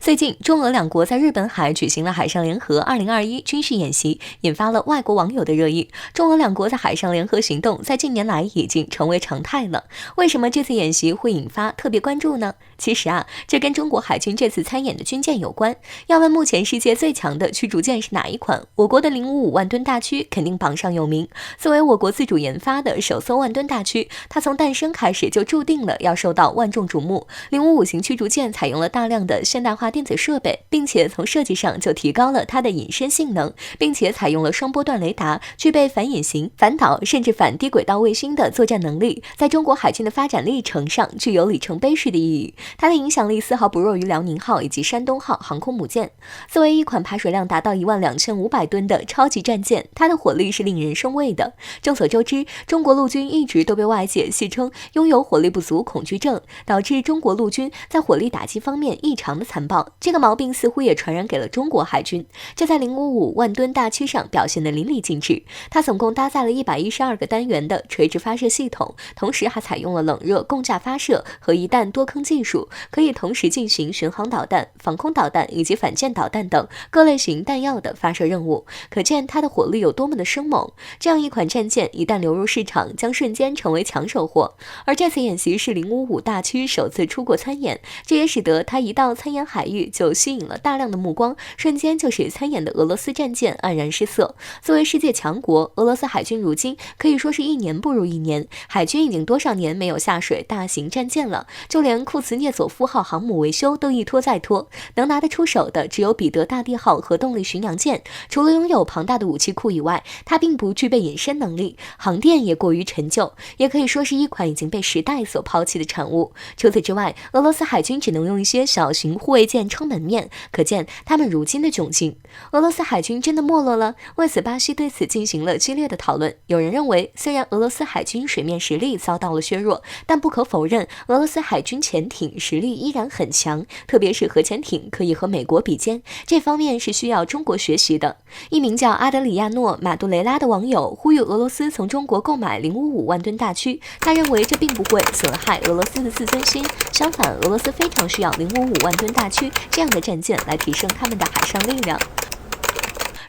最近，中俄两国在日本海举行了海上联合2021军事演习，引发了外国网友的热议。中俄两国在海上联合行动在近年来已经成为常态了。为什么这次演习会引发特别关注呢？其实这跟中国海军这次参演的军舰有关。要问目前世界最强的驱逐舰是哪一款，我国的055万吨大驱肯定榜上有名。作为我国自主研发的首艘万吨大驱，它从诞生开始就注定了要受到万众瞩目。055型驱逐舰采用了大量的现代化电子设备，并且从设计上就提高了它的隐身性能，并且采用了双波段雷达，具备反隐形、反导甚至反低轨道卫星的作战能力，在中国海军的发展历程上具有里程碑式的意义。它的影响力丝毫不弱于辽宁号以及山东号航空母舰。作为一款排水量达到12500吨的超级战舰，它的火力是令人生畏的。众所周知，中国陆军一直都被外界戏称拥有火力不足恐惧症，导致中国陆军在火力打击方面异常的残暴。这个毛病似乎也传染给了中国海军，这在055万吨大驱上表现得淋漓尽致。它总共搭载了112个单元的垂直发射系统，同时还采用了冷热共架发射和一弹多坑技术，可以同时进行巡航导弹、防空导弹以及反舰导弹等各类型弹药的发射任务，可见它的火力有多么的生猛。这样一款战舰一旦流入市场，将瞬间成为抢手货。而这次演习是055大驱首次出国参演，这也使得它一到参演海域就吸引了大量的目光，瞬间就使参演的俄罗斯战舰黯然失色。作为世界强国，俄罗斯海军如今可以说是一年不如一年，海军已经多少年没有下水大型战舰了，就连库兹涅佐夫号航母维修都一拖再拖，能拿得出手的只有彼得大帝号核动力巡洋舰。除了拥有庞大的武器库以外，它并不具备隐身能力，航电也过于陈旧，也可以说是一款已经被时代所抛弃的产物。除此之外，俄罗斯海军只能用一些小型护卫舰撑门面，可见他们如今的窘境。俄罗斯海军真的没落了？为此，巴西对此进行了激烈的讨论。有人认为，虽然俄罗斯海军水面实力遭到了削弱，但不可否认，俄罗斯海军潜艇实力依然很强，特别是核潜艇可以和美国比肩，这方面是需要中国学习的。一名叫阿德里亚诺·马杜雷拉的网友呼吁俄罗斯从中国购买055万吨大驱，他认为这并不会损害俄罗斯的自尊心，相反，俄罗斯非常需要055万吨大驱这样的战舰来提升他们的海上力量。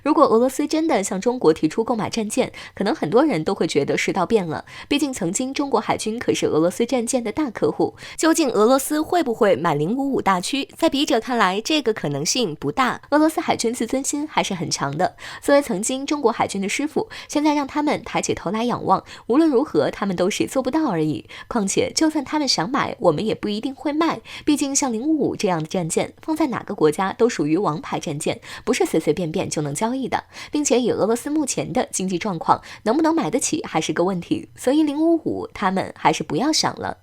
如果俄罗斯真的向中国提出购买战舰，可能很多人都会觉得世道变了，毕竟曾经中国海军可是俄罗斯战舰的大客户。究竟俄罗斯会不会买055大驱？在笔者看来，这个可能性不大。俄罗斯海军自尊心还是很强的，作为曾经中国海军的师傅，现在让他们抬起头来仰望，无论如何他们都是做不到而已。况且就算他们想买，我们也不一定会卖，毕竟像055这样的战舰放在哪个国家都属于王牌战舰，不是随随便便就能交易的，并且以俄罗斯目前的经济状况，能不能买得起还是个问题，所以055他们还是不要想了。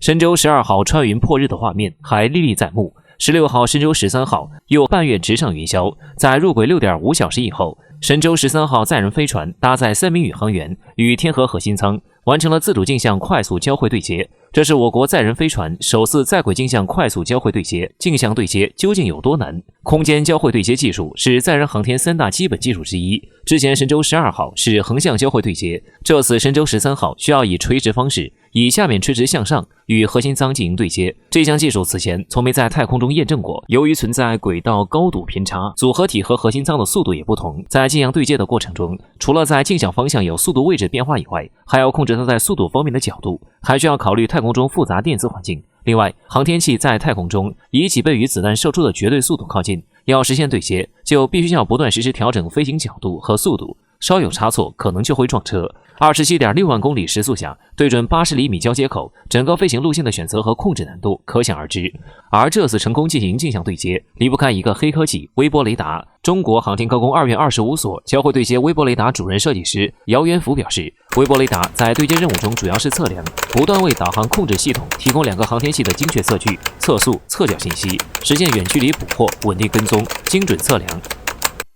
神舟12号穿云破日的画面还历历在目。16号神舟13号又半月直上云霄，在入轨 6.5 小时以后，神舟13号载人飞船搭载3名宇航员与天河核心舱完成了自主镜像快速交会对接。这是我国载人飞船首次在轨镜像快速交会对接。镜像对接究竟有多难？空间交会对接技术是载人航天3大基本技术之一。之前神舟12号是横向交会对接，这次神舟13号需要以垂直方式，以下面垂直向上与核心舱进行对接。这项技术此前从没在太空中验证过，由于存在轨道高度偏差，组合体和核心舱的速度也不同，在镜像对接的过程中，除了在镜像方向有速度位置变化以外，还要控制它在速度方面的角度，还需要考虑太空中复杂电子环境。另外，航天器在太空中以几倍于子弹射出的绝对速度靠近，要实现对接，就必须要不断实时调整飞行角度和速度，稍有差错可能就会撞车。27.6万公里时速下，对准80厘米交接口，整个飞行路线的选择和控制难度可想而知。而这次成功进行镜像对接，离不开一个黑科技——微波雷达。中国航天科工2院25所交会对接微波雷达主任设计师姚元福表示，微波雷达在对接任务中主要是测量，不断为导航控制系统提供2个航天器的精确测距、测速、测角信息，实现远距离捕获、稳定跟踪、精准测量。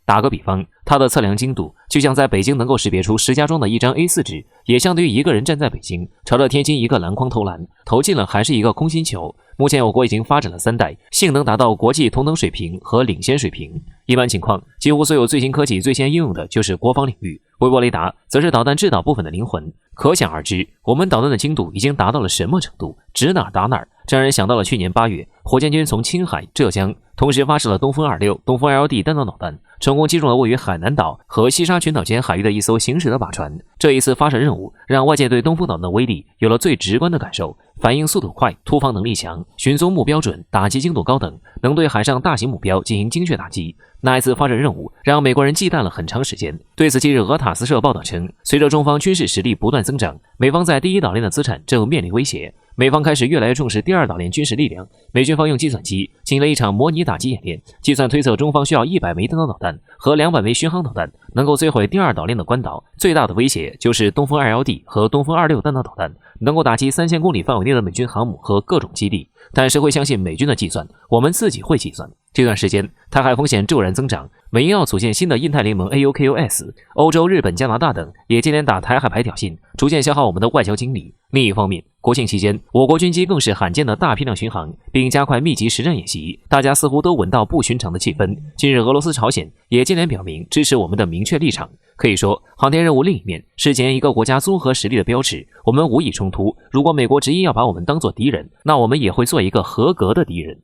打个比方，它的测量精度就像在北京能够识别出石家庄的一张 A4 纸，也相对于一个人站在北京，朝着天津一个篮筐投篮，投进了还是一个空心球。目前我国已经发展了3代，性能达到国际同等水平和领先水平。一般情况，几乎所有最新科技最先应用的就是国防领域。微波雷达则是导弹制导部分的灵魂。可想而知，我们导弹的精度已经达到了什么程度，指哪打哪，这让人想到了去年8月，火箭军从青海、浙江同时发射了东风26、东风 LD 弹道导弹，成功击中了位于海南岛和西沙群岛间海域的一艘行驶的靶船。这一次发射任务让外界对东风导弹的威力有了最直观的感受，反应速度快，突防能力强，寻踪目标准，打击精度高等，能对海上大型目标进行精确打击。那一次发射任务让美国人忌惮了很长时间。对此，近日俄塔斯社报道称，随着中方军事实力不断增长，美方在第一岛链的资产正面临威胁。美方开始越来越重视第二岛链军事力量，美军方用计算机进行了一场模拟打击演练，计算推测中方需要100枚弹道导弹和200枚巡航导弹，能够摧毁第二岛链的关岛。最大的威胁就是东风 2LD 和东风26弹道导弹，能够打击3000公里范围内的美军航母和各种基地。但谁会相信美军的计算？我们自己会计算。这段时间，台海风险骤然增长，美英要组建新的印太联盟 AUKUS， 欧洲、日本、加拿大等也接连打台海牌挑衅，逐渐消耗我们的外交精力。另一方面，国庆期间，我国军机更是罕见的大批量巡航，并加快密集实战演习，大家似乎都闻到不寻常的气氛。近日，俄罗斯、朝鲜也接连表明支持我们的明确立场。可以说，航天任务另一面是检验一个国家综合实力的标尺，我们无意冲突。如果美国执意要把我们当作敌人，那我们也会做一个合格的敌人。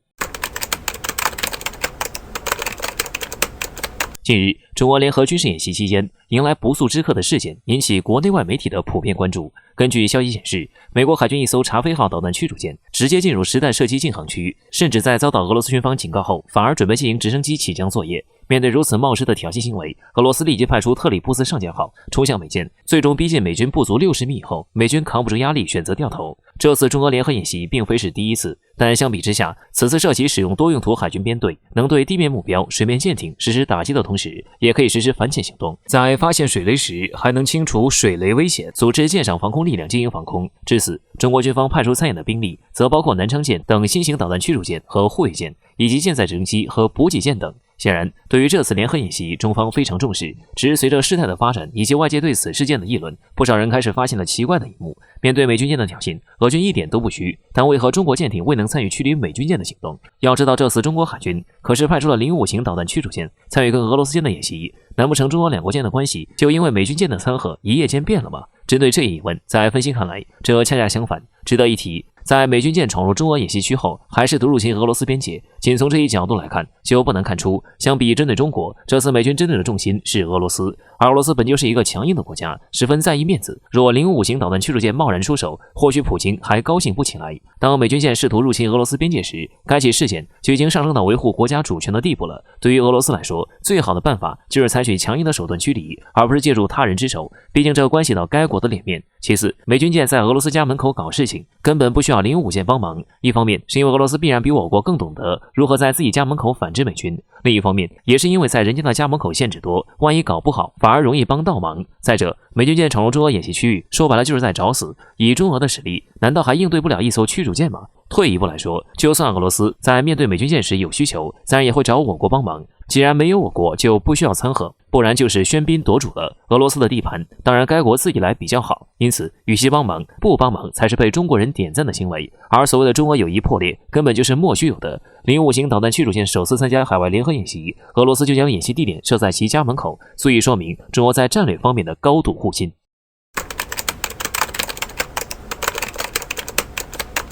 近日，中俄联合军事演习期间迎来不速之客的事件，引起国内外媒体的普遍关注。根据消息显示，美国海军一艘查菲号导弹驱逐舰直接进入实弹射击禁航区，甚至在遭到俄罗斯军方警告后，反而准备进行直升机起降作业。面对如此冒失的挑衅行为，俄罗斯立即派出特里普斯上将号冲向美舰，最终逼近美军不足60米以后，美军扛不住压力，选择掉头。这次中俄联合演习并非是第一次，但相比之下，此次涉及使用多用途海军编队，能对地面目标、水面舰艇实施打击的同时，也可以实施反潜行动，在发现水雷时还能清除水雷危险，组织舰上防空力量进行防空。至此，中国军方派出参演的兵力则包括南昌舰等新型导弹驱逐舰和护卫舰，以及舰载直升机和补给舰等。显然，对于这次联合演习，中方非常重视。只是随着事态的发展以及外界对此事件的议论，不少人开始发现了奇怪的一幕：面对美军舰的挑衅，俄军一点都不虚，但为何中国舰艇未能参与驱离美军舰的行动？要知道，这次中国海军可是派出了055型导弹驱逐舰参与跟俄罗斯间的演习，难不成中俄两国间的关系就因为美军舰的参和一夜间变了吗？针对这一疑问，在分析看来，这恰恰相反。值得一提，在美军舰闯入中俄演习区后，还试图入侵俄罗斯边界，仅从这一角度来看，就不难看出，相比针对中国，这次美军针对的重心是俄罗斯，而俄罗斯本就是一个强硬的国家，十分在意面子。若055型导弹驱逐舰贸然出手，或许普京还高兴不起来。当美军舰试图入侵俄罗斯边界时，该起事件就已经上升到维护国家主权的地步了。对于俄罗斯来说，最好的办法就是采取强硬的手段驱离，而不是借助他人之手，毕竟这关系到该国的脸面。其次，美军舰在俄罗斯家门口搞事情，根本不需要055舰帮忙。一方面是因为俄罗斯必然比我国更懂得如何在自己家门口反制美军，另一方面也是因为在人家的家门口限制多，万一搞不好反而容易帮倒忙。再者，美军舰闯入中俄演习区域，说白了就是在找死。以中俄的实力，难道还应对不了一艘驱逐舰吗？退一步来说，就算俄罗斯在面对美军舰时有需求，自然也会找我国帮忙。既然没有我国，就不需要掺和，不然就是喧宾夺主了俄罗斯的地盘，当然该国自己来比较好。因此，与其帮忙，不帮忙才是被中国人点赞的行为。而所谓的中俄友谊破裂，根本就是莫须有的。055型导弹驱逐舰首次参加海外联合演习，俄罗斯就将演习地点设在其家门口，足以说明中俄在战略方面的高度互信。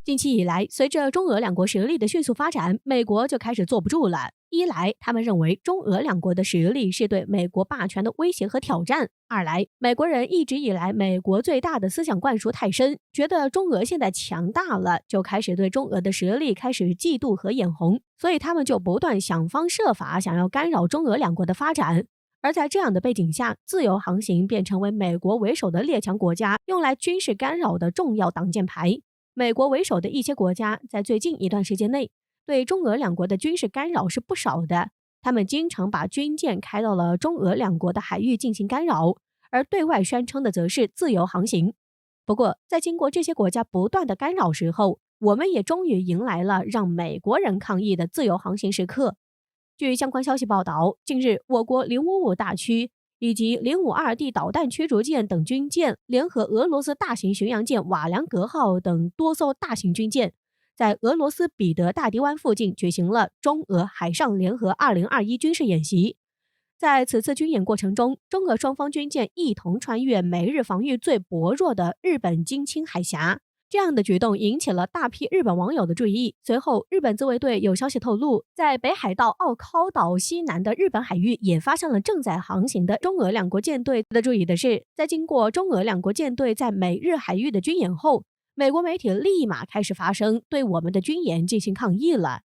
近期以来，随着中俄两国实力的迅速发展，美国就开始坐不住了。一来，他们认为中俄两国的实力是对美国霸权的威胁和挑战；二来，美国人一直以来美国最大的思想灌输太深，觉得中俄现在强大了，就开始对中俄的实力开始嫉妒和眼红，所以他们就不断想方设法想要干扰中俄两国的发展。而在这样的背景下，自由航行便成为美国为首的列强国家用来军事干扰的重要挡箭牌。美国为首的一些国家在最近一段时间内对中俄两国的军事干扰是不少的，他们经常把军舰开到了中俄两国的海域进行干扰，而对外宣称的则是自由航行。不过，在经过这些国家不断的干扰时候，我们也终于迎来了让美国人抗议的自由航行时刻。据相关消息报道，近日我国055大驱以及052D 导弹驱逐舰等军舰联合俄罗斯大型巡洋舰瓦良格号等多艘大型军舰，在俄罗斯彼得大堤湾附近举行了中俄海上联合2021军事演习。在此次军演过程中，中俄双方军舰一同穿越美日防御最薄弱的日本津轻海峡。这样的举动引起了大批日本网友的注意。随后，日本自卫队有消息透露，在北海道奥尻岛西南的日本海域也发现了正在航行的中俄两国舰队。值得注意的是，在经过中俄两国舰队在美日海域的军演后，美国媒体立马开始发声，对我们的军演进行抗议了。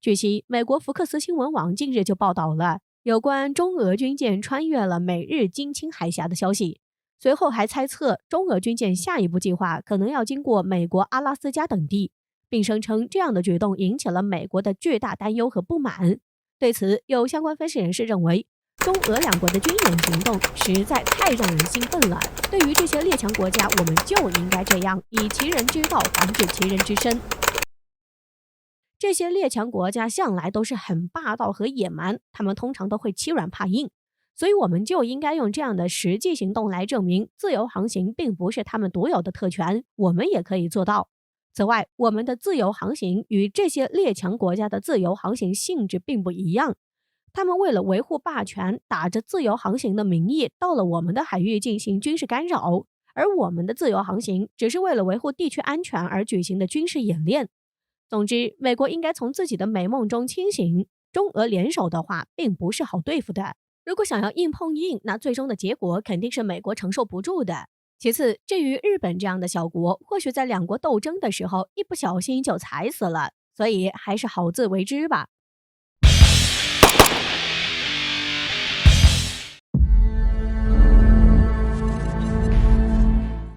据悉，美国福克斯新闻网近日就报道了有关中俄军舰穿越了美日津轻海峡的消息，随后还猜测中俄军舰下一步计划可能要经过美国阿拉斯加等地，并声称这样的举动引起了美国的巨大担忧和不满。对此，有相关分析人士认为，中俄两国的军演行动实在太让人兴奋了。对于这些列强国家，我们就应该这样，以其人之道防治其人之身。这些列强国家向来都是很霸道和野蛮，他们通常都会欺软怕硬，所以我们就应该用这样的实际行动来证明自由航行并不是他们独有的特权，我们也可以做到。此外，我们的自由航行与这些列强国家的自由航行性质并不一样，他们为了维护霸权，打着自由航行的名义到了我们的海域进行军事干扰，而我们的自由航行只是为了维护地区安全而举行的军事演练。总之，美国应该从自己的美梦中清醒，中俄联手的话并不是好对付的。如果想要硬碰硬，那最终的结果肯定是美国承受不住的。其次，至于日本这样的小国，或许在两国斗争的时候一不小心就踩死了，所以还是好自为之吧。